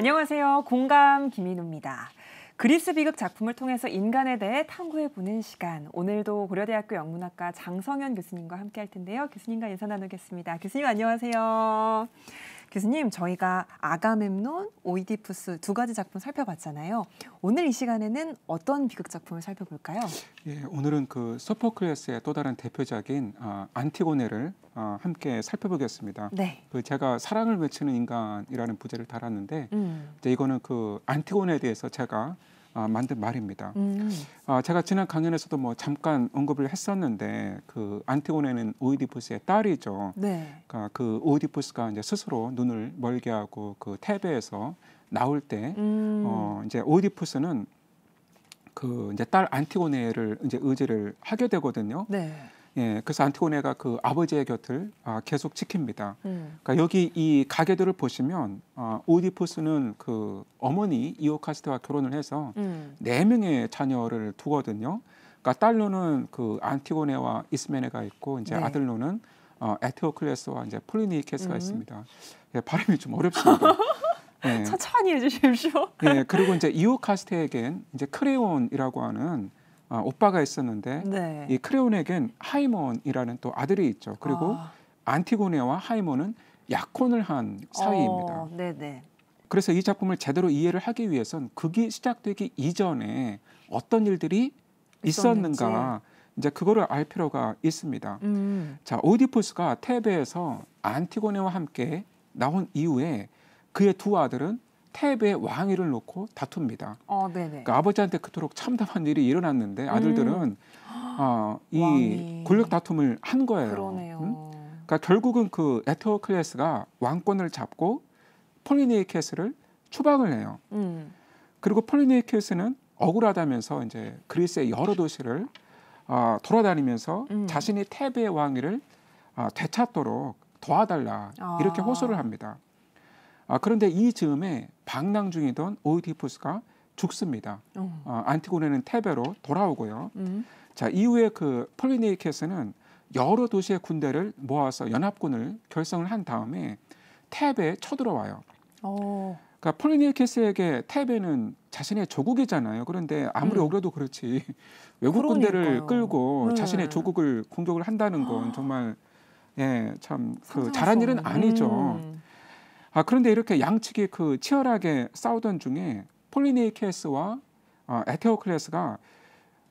안녕하세요. 공감 김인우입니다. 그리스 비극 작품을 통해서 인간에 대해 탐구해보는 시간. 오늘도 고려대학교 영문학과 장성현 교수님과 함께 할 텐데요. 교수님과 인사 나누겠습니다. 교수님 안녕하세요. 교수님, 저희가 아가멤논, 오이디푸스 두 가지 작품 살펴봤잖아요. 오늘 이 시간에는 어떤 비극 작품을 살펴볼까요? 예, 오늘은 그 소포클레스의 또 다른 대표작인 안티고네를 함께 살펴보겠습니다. 네. 그 제가 사랑을 외치는 인간이라는 부제를 달았는데 이제 이거는 그 안티고네에 대해서 제가 만든 말입니다. 제가 지난 강연에서도 뭐 잠깐 언급을 했었는데 그 안티고네는 오이디푸스의 딸이죠. 네. 그러니까 그 오이디푸스가 이제 스스로 눈을 멀게 하고 그 테베에서 나올 때 이제 오이디푸스는 그 이제 딸 안티고네를 이제 의지를 하게 되거든요. 네. 예, 그래서 안티고네가 그 아버지의 곁을 계속 지킵니다. 그러니까 여기 이 가계들을 보시면 오이디푸스는 그 어머니 이오카스테와 결혼을 해서 4명의 자녀를 두거든요. 그러니까 딸로는 그 안티고네와 이스메네가 있고 이제 네. 아들로는 에테오클레스와 이제 폴리니케스가 있습니다. 예, 발음이 좀 어렵습니다. 예. 천천히 해주십시오. 예, 그리고 이제 이오카스테에겐 이제 크레온이라고 하는 오빠가 있었는데 네. 이 크레온에겐 하이몬이라는 또 아들이 있죠. 그리고 안티고네와 하이몬은 약혼을 한 사이입니다. 네네. 그래서 이 작품을 제대로 이해를 하기 위해선 극이 시작되기 이전에 어떤 일들이 있었는가 이제 그거를 알 필요가 있습니다. 자, 오이디푸스가 테베에서 안티고네와 함께 나온 이후에 그의 두 아들은 테베의 왕위를 놓고 다툽니다. 네네. 그러니까 아버지한테 그토록 참담한 일이 일어났는데 아들들은 이 권력 다툼을 한 거예요. 그러네요. 그러니까 결국은 그 에테오클레스가 왕권을 잡고 폴리니케스를 추방을 해요. 그리고 폴리니케스는 억울하다면서 이제 그리스의 여러 도시를 돌아다니면서 자신이 테베의 왕위를 되찾도록 도와달라 이렇게 호소를 합니다. 그런데 이 즈음에 방랑 중이던 오이디푸스가 죽습니다. 안티고네는 테베로 돌아오고요. 자, 이후에 그 폴리니케스는 여러 도시의 군대를 모아서 연합군을 결성을 한 다음에 테베에 쳐들어와요. 그러니까 폴리니케스에게 테베는 자신의 조국이잖아요. 그런데 아무리 억울해도 그렇지 외국 군대를 끌고 자신의 조국을 공격을 한다는 건 정말 참 그 잘한 일은 아니죠. 그런데 이렇게 양측이 그 치열하게 싸우던 중에 폴리니케스와 에테오클레스가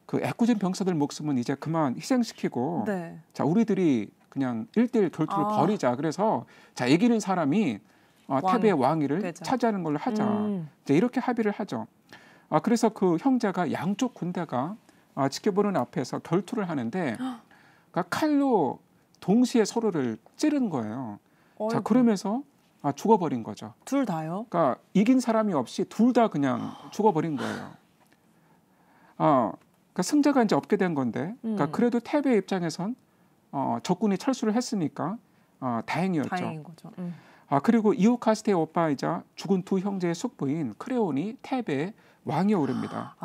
그 애꿎은 병사들 목숨은 이제 그만 희생시키고 자, 우리들이 그냥 1대1 결투를 벌이자. 그래서 자, 이기는 사람이 테베의 왕위를 차지하는 걸로 하자. 이제 이렇게 합의를 하죠. 그래서 그 형제가 양쪽 군대가 지켜보는 앞에서 결투를 하는데 그러니까 칼로 동시에 서로를 찌른 거예요. 자, 그러면서 죽어버린 거죠. 둘 다요? 그러니까 이긴 사람이 없이 둘 다 그냥 죽어버린 거예요. 그러니까 승자가 이제 없게 된 건데, 그러니까 그래도 테베 입장에선 적군이 철수를 했으니까 다행이었죠. 다행인 거죠. 그리고 이오카스테의 오빠이자 죽은 두 형제의 숙부인 크레온이 테베의 왕위에 오릅니다.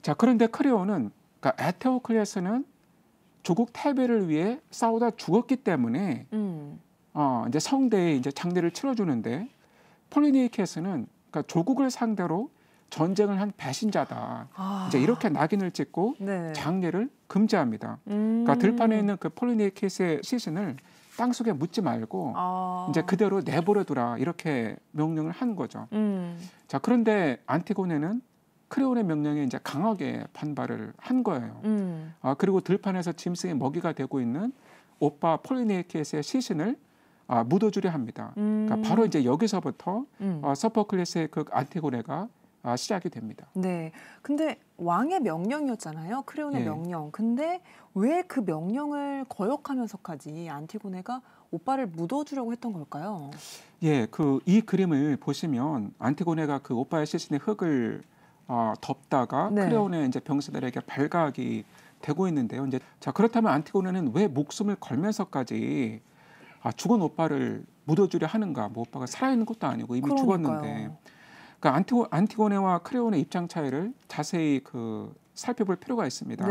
자, 그런데 크레온은 그러니까 에테오클레스는 조국 테베를 위해 싸우다 죽었기 때문에 이제 성대에 이제 장례를 치러주는데 폴리니케스는 그러니까 조국을 상대로 전쟁을 한 배신자다. 이제 이렇게 낙인을 찍고 장례를 금지합니다. 그러니까 들판에 있는 그 폴리니케스의 시신을 땅속에 묻지 말고 이제 그대로 내버려두라 이렇게 명령을 한 거죠. 자, 그런데 안티고네는 크레온의 명령에 이제 강하게 반발을 한 거예요. 그리고 들판에서 짐승의 먹이가 되고 있는 오빠 폴리니케스의 시신을 묻어주려 합니다. 그러니까 바로 이제 여기서부터 소포클레스의 그 안티고네가 시작이 됩니다. 네. 근데 왕의 명령이었잖아요. 크레온의 명령. 근데 왜 그 명령을 거역하면서까지 안티고네가 오빠를 묻어주려고 했던 걸까요? 예, 그 이 그림을 보시면 안티고네가 그 오빠의 시신의 흙을 덮다가 크레온의 이제 병사들에게 발각이 되고 있는데요. 이제 자, 그렇다면 안티고네는 왜 목숨을 걸면서까지 죽은 오빠를 묻어주려 하는가? 뭐 오빠가 살아있는 것도 아니고 이미 죽었는데. 그러니까 안티고네와 크레온의 입장 차이를 자세히 그 살펴볼 필요가 있습니다.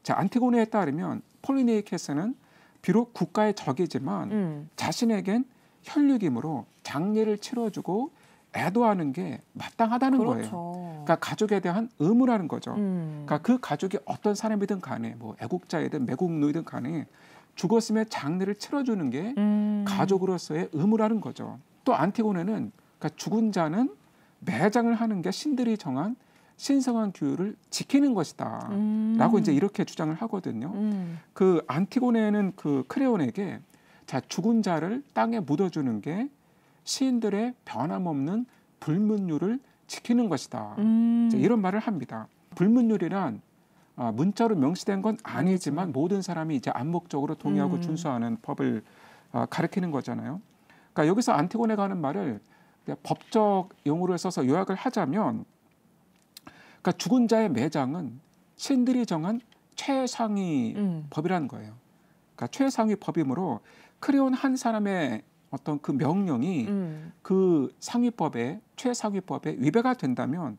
자, 안티고네에 따르면 폴리니케스는 비록 국가의 적이지만 자신에겐 혈육이므로 장례를 치러주고 애도하는 게 마땅하다는 그렇죠. 거예요. 그러니까 가족에 대한 의무라는 거죠. 그러니까 그 가족이 어떤 사람이든 간에 뭐 애국자이든 매국노이든 간에 죽었으면 장례를 치러주는 게 가족으로서의 의무라는 거죠. 또 안티고네는 그러니까 죽은 자는 매장을 하는 게 신들이 정한 신성한 규율을 지키는 것이다 라고 이제 이렇게 주장을 하거든요. 그 안티고네는 그 크레온에게 자, 죽은 자를 땅에 묻어주는 게 시인들의 변함없는 불문율을 지키는 것이다. 이런 말을 합니다. 불문율이란 문자로 명시된 건 아니지만 모든 사람이 이제 암묵적으로 동의하고 준수하는 법을 가리키는 거잖아요. 그러니까 여기서 안티고네가 하는 말을 법적 용어를 써서 요약을 하자면, 그러니까 죽은 자의 매장은 신들이 정한 최상위 법이라는 거예요. 그러니까 최상위 법이므로 크레온 한 사람의 어떤 그 명령이 그 상위법에 최상위법에 위배가 된다면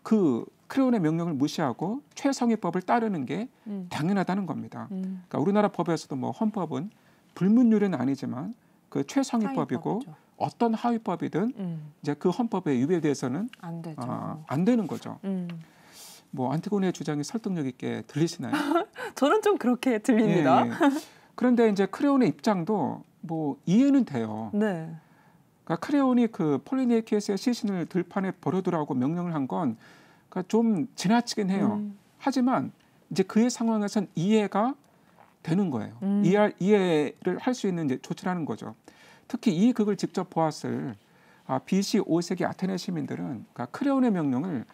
그 크레온의 명령을 무시하고 최상위법을 따르는 게 당연하다는 겁니다. 그러니까 우리나라 법에서도 뭐 헌법은 불문율은 아니지만 그 최상위법이고 상위법이죠. 어떤 하위법이든 이제 그 헌법에 위배돼서는 안 되죠. 안 되는 거죠. 뭐 안티고네의 주장이 설득력 있게 들리시나요? 저는 좀 그렇게 들립니다. 예. 그런데 이제 크레온의 입장도 뭐 이해는 돼요. 네. 그러니까 크레온이 그 폴리네이키스의 시신을 들판에 버려두라고 명령을 한 건 그러니까 좀 지나치긴 해요. 하지만 이제 그의 상황에선 이해가 되는 거예요. 이해를 할 수 있는 이제 조치라는 거죠. 특히 이 극을 직접 보았을 BC 5세기 아테네 시민들은 그러니까 크레온의 명령을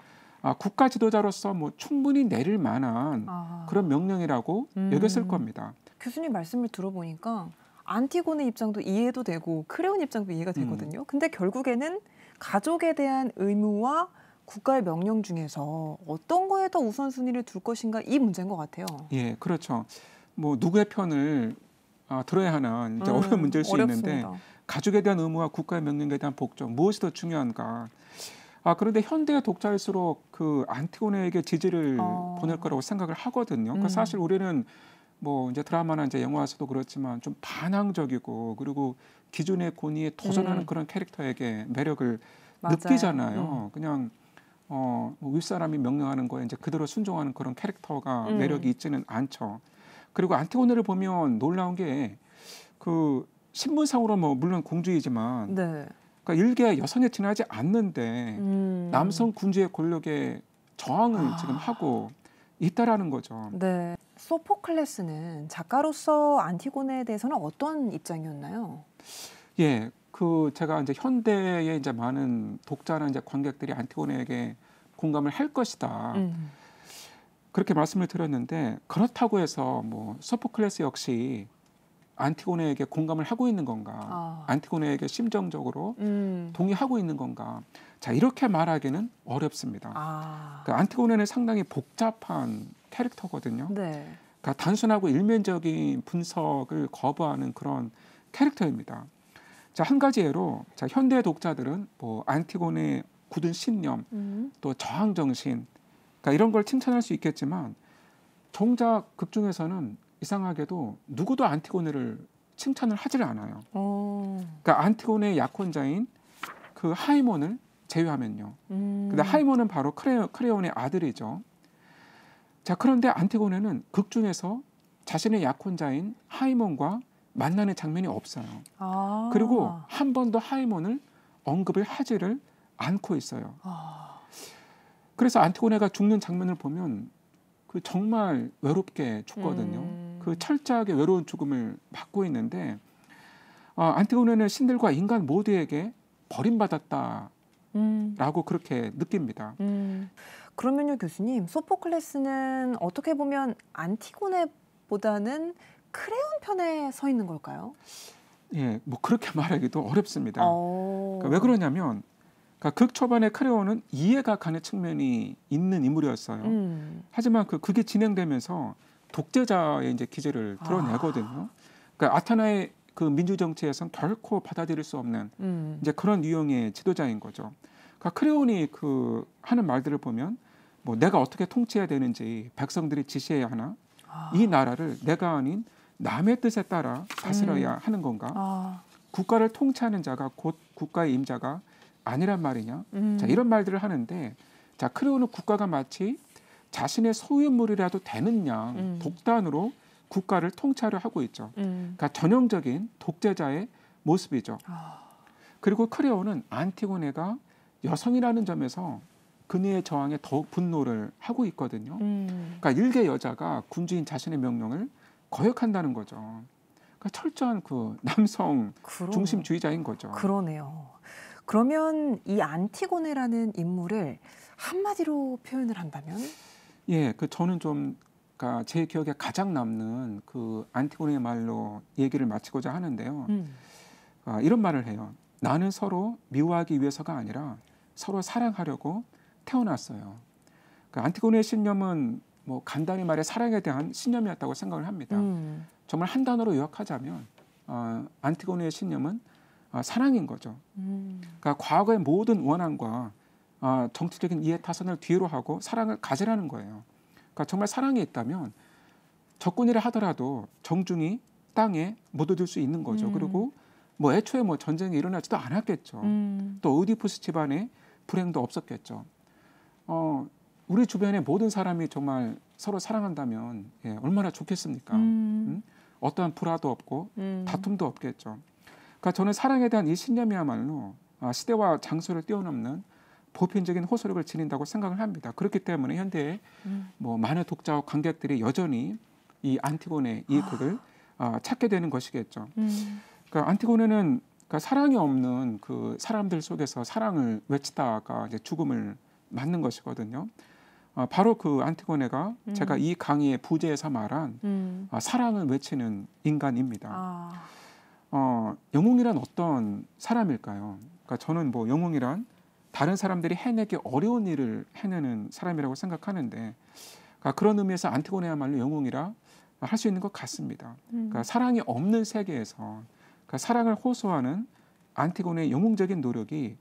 국가 지도자로서 뭐 충분히 내릴 만한 그런 명령이라고 여겼을 겁니다. 교수님 말씀을 들어보니까 안티고네 입장도 이해도 되고 크레온 입장도 이해가 되거든요. 근데 결국에는 가족에 대한 의무와 국가의 명령 중에서 어떤 거에 더 우선순위를 둘 것인가 이 문제인 것 같아요. 예, 그렇죠. 뭐 누구의 편을 들어야 하는 이제 어려운 문제일 수 어렵습니다. 있는데 가족에 대한 의무와 국가의 명령에 대한 복종 무엇이 더 중요한가? 그런데 현대의 독자일수록 그 안티고네에게 지지를 보낼 거라고 생각을 하거든요. 그러니까 사실 우리는 뭐 이제 드라마나 이제 영화에서도 그렇지만 좀 반항적이고 그리고 기존의 권위에 도전하는 그런 캐릭터에게 매력을 맞아요. 느끼잖아요. 그냥 뭐 윗사람이 명령하는 거에 이제 그대로 순종하는 그런 캐릭터가 매력이 있지는 않죠. 그리고 안티고네를 보면 놀라운 게 그 신분상으로 뭐 물론 공주이지만 네. 그러니까 일개 여성에 지나지 않는데 남성 군주의 권력에 저항을 지금 하고 있다라는 거죠. 네. 소포클레스는 작가로서 안티고네에 대해서는 어떤 입장이었나요? 예, 그 제가 이제 현대의 이제 많은 독자나 이제 관객들이 안티고네에게 공감을 할 것이다. 그렇게 말씀을 드렸는데 그렇다고 해서 뭐 소포클레스 역시 안티고네에게 공감을 하고 있는 건가? 안티고네에게 심정적으로 동의하고 있는 건가? 자, 이렇게 말하기는 어렵습니다. 그 안티고네는 상당히 복잡한 캐릭터거든요. 네. 그러니까 단순하고 일면적인 분석을 거부하는 그런 캐릭터입니다. 자, 한 가지 예로 자, 현대 독자들은 뭐 안티고네의 굳은 신념, 또 저항 정신, 그러니까 이런 걸 칭찬할 수 있겠지만 정작 극 중에서는 이상하게도 누구도 안티고네를 칭찬을 하질 않아요. 그러니까 안티고네의 약혼자인 그 하이몬을 제외하면요. 근데 하이몬은 바로 크레온의 아들이죠. 자, 그런데 안티고네는 극 중에서 자신의 약혼자인 하이몬과 만나는 장면이 없어요. 그리고 한 번도 하이몬을 언급을 하지를 않고 있어요. 그래서 안티고네가 죽는 장면을 보면 그 정말 외롭게 죽거든요. 그 철저하게 외로운 죽음을 맞고 있는데 안티고네는 신들과 인간 모두에게 버림받았다라고 그렇게 느낍니다. 그러면요, 교수님, 소포클레스는 어떻게 보면 안티고네보다는 크레온 편에 서 있는 걸까요? 예, 뭐 그렇게 말하기도 어렵습니다. 그러니까 왜 그러냐면 그러니까 극 초반에 크레온은 이해가 가는 측면이 있는 인물이었어요. 하지만 그게 진행되면서 독재자의 이제 기질을 드러내거든요. 그러니까 아테나의 그 민주 정치에선 결코 받아들일 수 없는 이제 그런 유형의 지도자인 거죠. 그러니까 크레온이 그 하는 말들을 보면 뭐 내가 어떻게 통치해야 되는지 백성들이 지시해야 하나? 이 나라를 내가 아닌 남의 뜻에 따라 다스려야 하는 건가? 국가를 통치하는 자가 곧 국가의 임자가 아니란 말이냐? 자, 이런 말들을 하는데, 자, 크레오는 국가가 마치 자신의 소유물이라도 되는 양 독단으로 국가를 통치하려 하고 있죠. 그러니까 전형적인 독재자의 모습이죠. 그리고 크레오는 안티고네가 여성이라는 점에서 그녀의 저항에 더욱 분노를 하고 있거든요. 그러니까 일개 여자가 군주인 자신의 명령을 거역한다는 거죠. 그러니까 철저한 그 남성 중심주의자인 거죠. 그러네요. 그러면 이 안티고네라는 인물을 한마디로 표현을 한다면? 예, 그 저는 좀 그러니까 제 기억에 가장 남는 그 안티고네의 말로 얘기를 마치고자 하는데요. 이런 말을 해요. 나는 서로 미워하기 위해서가 아니라 서로 사랑하려고 태어났어요. 그 안티고네의 신념은 뭐 간단히 말해 사랑에 대한 신념이었다고 생각을 합니다. 정말 한 단어로 요약하자면 안티고네의 신념은 사랑인 거죠. 그러니까 과거의 모든 원한과 정치적인 이해타산을 뒤로 하고 사랑을 가지라는 거예요. 그러니까 정말 사랑이 있다면 적군이라 하더라도 정중히 땅에 못 얻을 수 있는 거죠. 그리고 뭐 애초에 뭐 전쟁이 일어나지도 않았겠죠. 또 오디푸스 집안에 불행도 없었겠죠. 우리 주변의 모든 사람이 정말 서로 사랑한다면 얼마나 좋겠습니까? 어떠한 불화도 없고 다툼도 없겠죠. 그러니까 저는 사랑에 대한 이 신념이야말로 시대와 장소를 뛰어넘는 보편적인 호소력을 지닌다고 생각을 합니다. 그렇기 때문에 현대에 뭐 많은 독자와 관객들이 여전히 이 안티고네 이 극을 찾게 되는 것이겠죠. 그러니까 안티고네는 그러니까 사랑이 없는 그 사람들 속에서 사랑을 외치다가 이제 죽음을 맞는 것이거든요. 바로 그 안티고네가 제가 이 강의의 부제에서 말한 사랑을 외치는 인간입니다. 영웅이란 어떤 사람일까요? 그러니까 저는 뭐 영웅이란 다른 사람들이 해내기 어려운 일을 해내는 사람이라고 생각하는데 그런 의미에서 안티고네야말로 영웅이라 할 수 있는 것 같습니다. 그러니까 사랑이 없는 세계에서 그러니까 사랑을 호소하는 안티고네의 영웅적인 노력이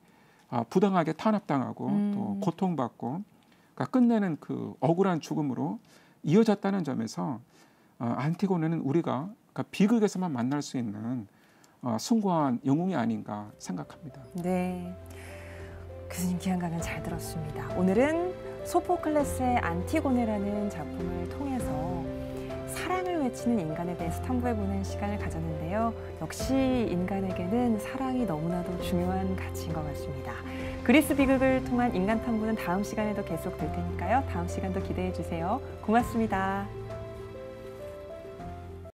부당하게 탄압당하고 또 고통받고 그러니까 끝내는 그 억울한 죽음으로 이어졌다는 점에서 안티고네는 우리가 그러니까 비극에서만 만날 수 있는 숭고한 영웅이 아닌가 생각합니다. 네, 교수님 귀한 강연 잘 들었습니다. 오늘은 소포클레스의 안티고네라는 작품을 통해서 사랑을 외치는 인간에 대해서 탐구해보는 시간을 가졌는데요. 역시 인간에게는 사랑이 너무나도 중요한 가치인 것 같습니다. 그리스 비극을 통한 인간 탐구는 다음 시간에도 계속될 테니까요. 다음 시간도 기대해 주세요. 고맙습니다.